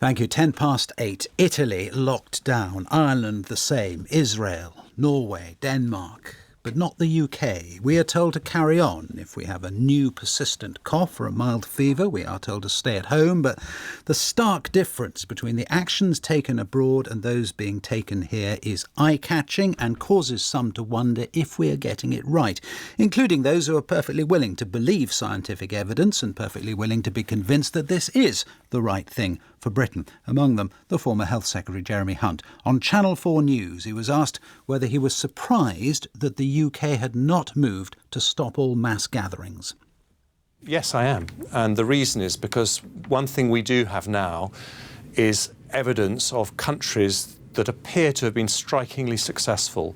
Thank you. 8:10. Italy locked down. Ireland the same. Israel, Norway, Denmark. But not the UK. We are told to carry on. If we have a new persistent cough or a mild fever, we are told to stay at home. But the stark difference between the actions taken abroad and those being taken here is eye-catching and causes some to wonder if we are getting it right, including those who are perfectly willing to believe scientific evidence and perfectly willing to be convinced that this is the right thing for Britain. Among them, the former Health Secretary Jeremy Hunt. On Channel 4 News, he was asked whether he was surprised that the UK had not moved to stop all mass gatherings. Yes, I am. And the reason is because one thing we do have now is evidence of countries that appear to have been strikingly successful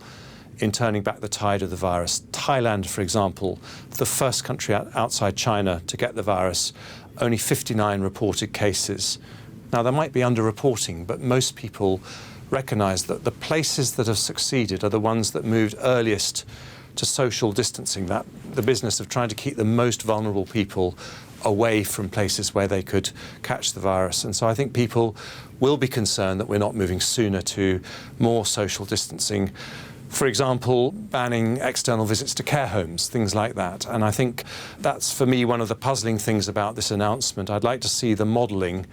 in turning back the tide of the virus. Thailand, for example, the first country outside China to get the virus, only 59 reported cases. Now, there might be underreporting, but most people recognise that the places that have succeeded are the ones that moved earliest to social distancing, that the business of trying to keep the most vulnerable people away from places where they could catch the virus. And so I think people will be concerned that we're not moving sooner to more social distancing. For example, banning external visits to care homes, things like that. And I think that's, for me, one of the puzzling things about this announcement. I'd like to see the modelling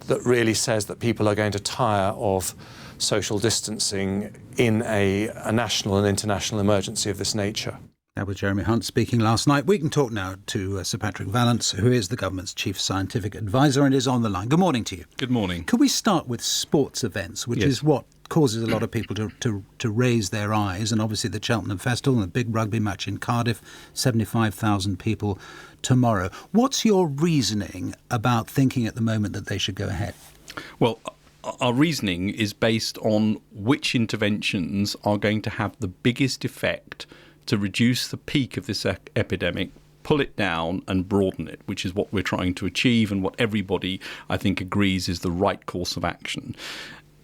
that really says that people are going to tire of social distancing in a national and international emergency of this nature. That was Jeremy Hunt speaking last night. We can talk now to Sir Patrick Vallance, who is the government's chief scientific advisor and is on the line. Good morning to you. Good morning. Could we start with sports events, which is what causes a lot of people to raise their eyes, and obviously the Cheltenham Festival and the big rugby match in Cardiff, 75,000 people tomorrow. What's your reasoning about thinking at the moment that they should go ahead? Well, our reasoning is based on which interventions are going to have the biggest effect to reduce the peak of this epidemic, pull it down and broaden it, which is what we're trying to achieve and what everybody, I think, agrees is the right course of action.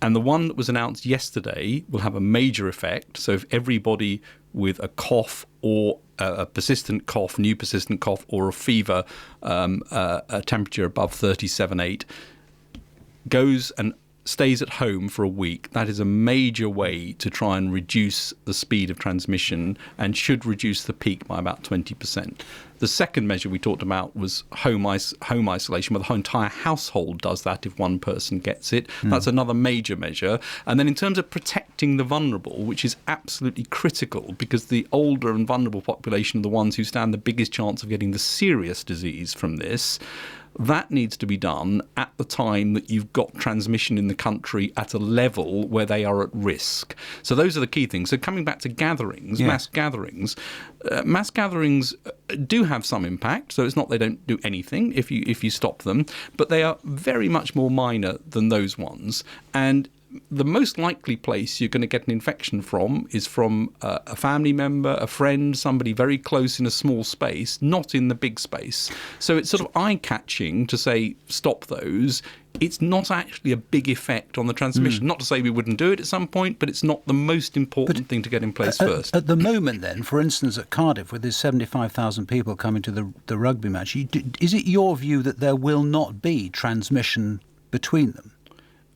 And the one that was announced yesterday will have a major effect. So if everybody with a cough or a persistent cough, new persistent cough, or a fever, a temperature above 37.8, goes and stays at home for a week, that is a major way to try and reduce the speed of transmission and should reduce the peak by about 20%. The second measure we talked about was home isolation, where the whole entire household does that if one person gets it. That's another major measure. And then in terms of protecting the vulnerable, which is absolutely critical because the older and vulnerable population are the ones who stand the biggest chance of getting the serious disease from this, that needs to be done at the time that you've got transmission in the country at a level where they are at risk. So those are the key things. So coming back to gatherings, mass gatherings do have some impact. So it's not they don't do anything if you stop them, but they are very much more minor than those ones. And the most likely place you're going to get an infection from is from a family member, a friend, somebody very close in a small space, not in the big space. So it's sort of eye-catching to say stop those. It's not actually a big effect on the transmission. Not to say we wouldn't do it at some point, but it's not the most important thing to get in place first. At the moment then, for instance, at Cardiff, with there's 75,000 people coming to the rugby match, is it your view that there will not be transmission between them?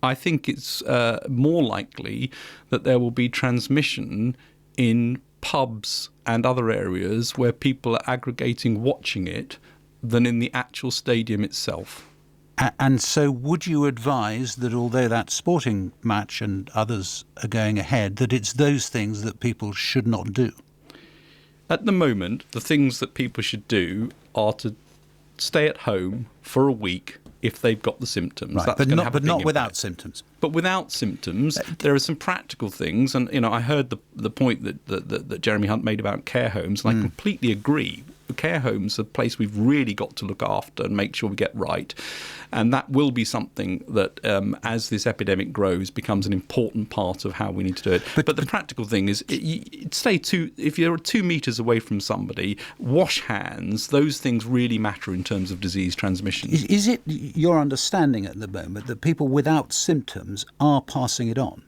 I think it's more likely that there will be transmission in pubs and other areas where people are aggregating watching it than in the actual stadium itself. And so would you advise that although that sporting match and others are going ahead, that it's those things that people should not do? At the moment, the things that people should do are to stay at home for a week if they've got the symptoms. Right, That's but not without symptoms. But without symptoms, there are some practical things. And, I heard the point that Jeremy Hunt made about care homes, and I completely agree. Care homes are a place we've really got to look after and make sure we get right. And that will be something that, as this epidemic grows, becomes an important part of how we need to do it. But the practical thing is, if you're 2 metres away from somebody, wash hands. Those things really matter in terms of disease transmission. Is it your understanding at the moment that people without symptoms are passing it on?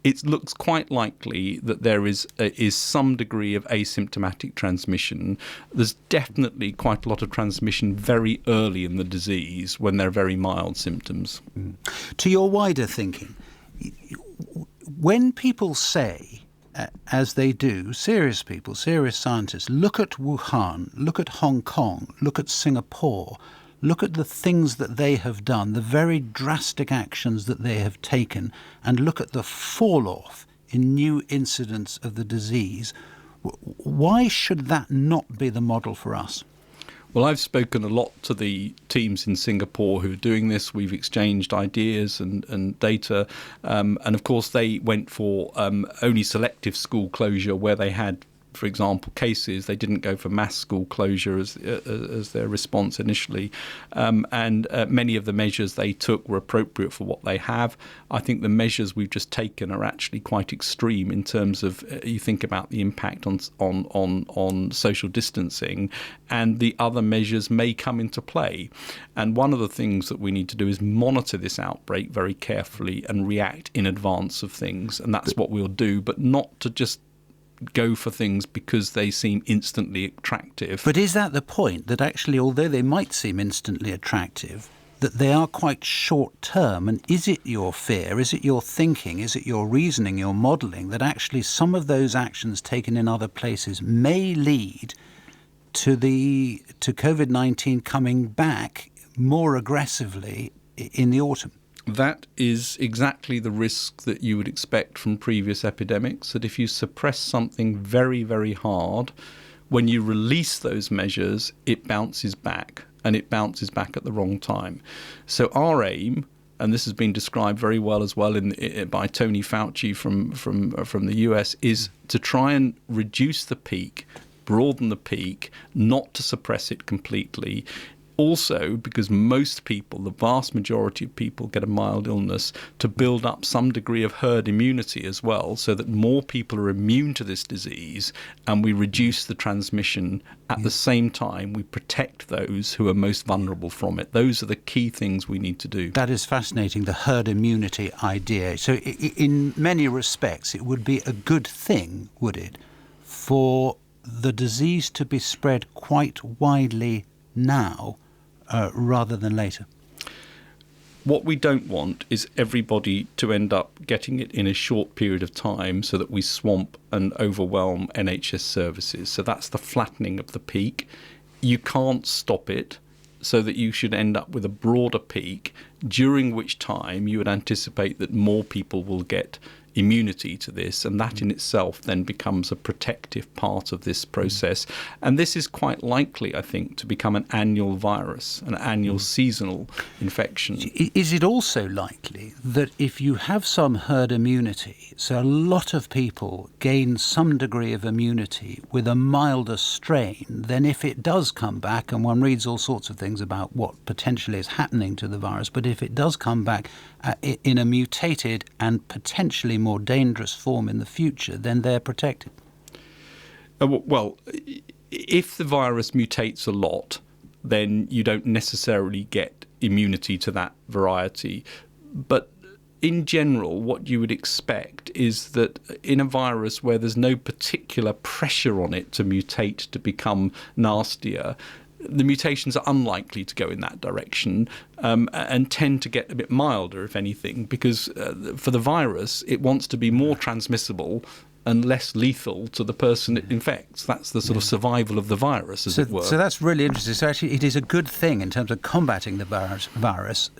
it looks quite likely that there is some degree of asymptomatic transmission. There's definitely quite a lot of transmission very early in the disease when there are very mild symptoms. To your wider thinking, when people say, as they do, serious people, serious scientists, look at Wuhan, look at Hong Kong, look at Singapore, look at the things that they have done, the very drastic actions that they have taken, and look at the fall-off in new incidents of the disease, why should that not be the model for us? Well, I've spoken a lot to the teams in Singapore who are doing this. We've exchanged ideas and data. And of course, they went for only selective school closure where they had, for example, cases. They didn't go for mass school closure as their response initially. And many of the measures they took were appropriate for what they have. I think the measures we've just taken are actually quite extreme in terms of you think about the impact on social distancing, and the other measures may come into play. And one of the things that we need to do is monitor this outbreak very carefully and react in advance of things. And that's what we'll do, but not to just go for things because they seem instantly attractive. But is that the point, that actually, although they might seem instantly attractive, that they are quite short-term? And is it your fear, is it your thinking, is it your reasoning, your modelling, that actually some of those actions taken in other places may lead to COVID-19 coming back more aggressively in the autumn? That is exactly the risk that you would expect from previous epidemics, that if you suppress something very, very hard, when you release those measures, it bounces back, and it bounces back at the wrong time. So our aim, and this has been described very well as well by Tony Fauci from the US, is to try and reduce the peak, broaden the peak, not to suppress it completely. Also, because most people, the vast majority of people, get a mild illness, to build up some degree of herd immunity as well, so that more people are immune to this disease and we reduce the transmission. At the same time, we protect those who are most vulnerable from it. Those are the key things we need to do. That is fascinating, the herd immunity idea. So in many respects, it would be a good thing, would it, for the disease to be spread quite widely now rather than later? What we don't want is everybody to end up getting it in a short period of time so that we swamp and overwhelm NHS services. So that's the flattening of the peak. You can't stop it, so that you should end up with a broader peak, during which time you would anticipate that more people will get immunity to this, and that in itself then becomes a protective part of this process. And this is quite likely, I think, to become an annual virus, an annual seasonal infection. Is it also likely that if you have some herd immunity, so a lot of people gain some degree of immunity with a milder strain, then if it does come back, and one reads all sorts of things about what potentially is happening to the virus, but if it does come back in a mutated and potentially more dangerous form in the future, then they're protected? Well, if the virus mutates a lot, then you don't necessarily get immunity to that variety. But in general, what you would expect is that in a virus where there's no particular pressure on it to mutate to become nastier, the mutations are unlikely to go in that direction and tend to get a bit milder, if anything, because for the virus, it wants to be more transmissible and less lethal to the person it infects. That's the sort of survival of the virus, as it were. So that's really interesting. So actually it is a good thing in terms of combating the virus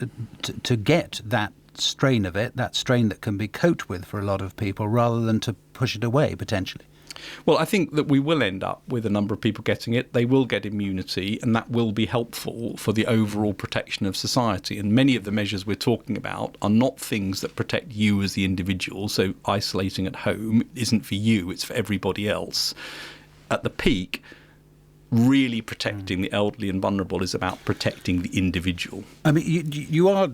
to get that strain of it, that strain that can be coped with for a lot of people, rather than to push it away, potentially. Well, I think that we will end up with a number of people getting it. They will get immunity, and that will be helpful for the overall protection of society. And many of the measures we're talking about are not things that protect you as the individual. So isolating at home isn't for you, it's for everybody else. At the peak, really protecting the elderly and vulnerable is about protecting the individual. I mean, you are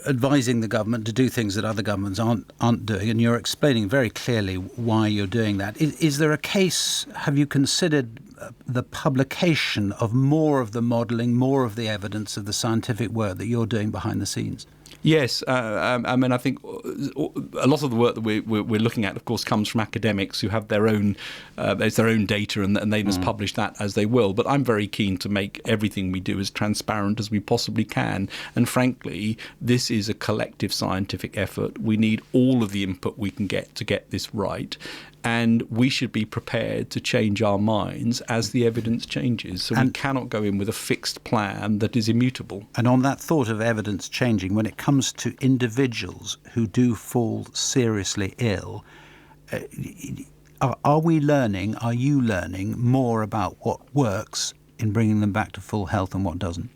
advising the government to do things that other governments aren't doing, and you're explaining very clearly why you're doing that. Is there a case, have you considered the publication of more of the modelling, more of the evidence of the scientific work that you're doing behind the scenes? Yes, I mean, I think a lot of the work that we're looking at, of course, comes from academics who have their own data, and they must publish that as they will. But I'm very keen to make everything we do as transparent as we possibly can. And frankly, this is a collective scientific effort. We need all of the input we can get to get this right. And we should be prepared to change our minds as the evidence changes. So we cannot go in with a fixed plan that is immutable. And on that thought of evidence changing, when it comes to individuals who do fall seriously ill, are you learning more about what works in bringing them back to full health and what doesn't?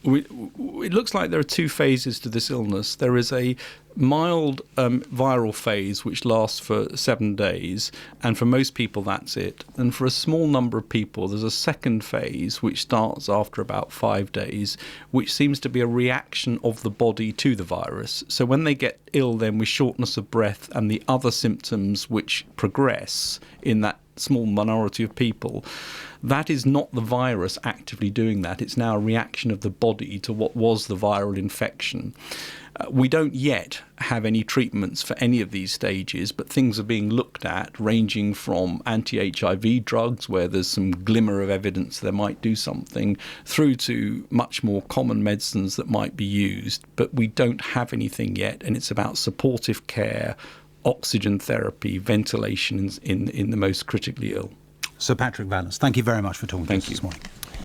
It looks like there are two phases to this illness. There is a mild viral phase which lasts for 7 days, and for most people that's it. And for a small number of people there's a second phase which starts after about 5 days, which seems to be a reaction of the body to the virus. So when they get ill then with shortness of breath and the other symptoms which progress in that small minority of people, that is not the virus actively doing that. It's now a reaction of the body to what was the viral infection. We don't yet have any treatments for any of these stages, but things are being looked at, ranging from anti-HIV drugs, where there's some glimmer of evidence they might do something, through to much more common medicines that might be used. But we don't have anything yet, and it's about supportive care, oxygen therapy, ventilation in the most critically ill. Sir Patrick Vallance, thank you very much for talking to us this morning.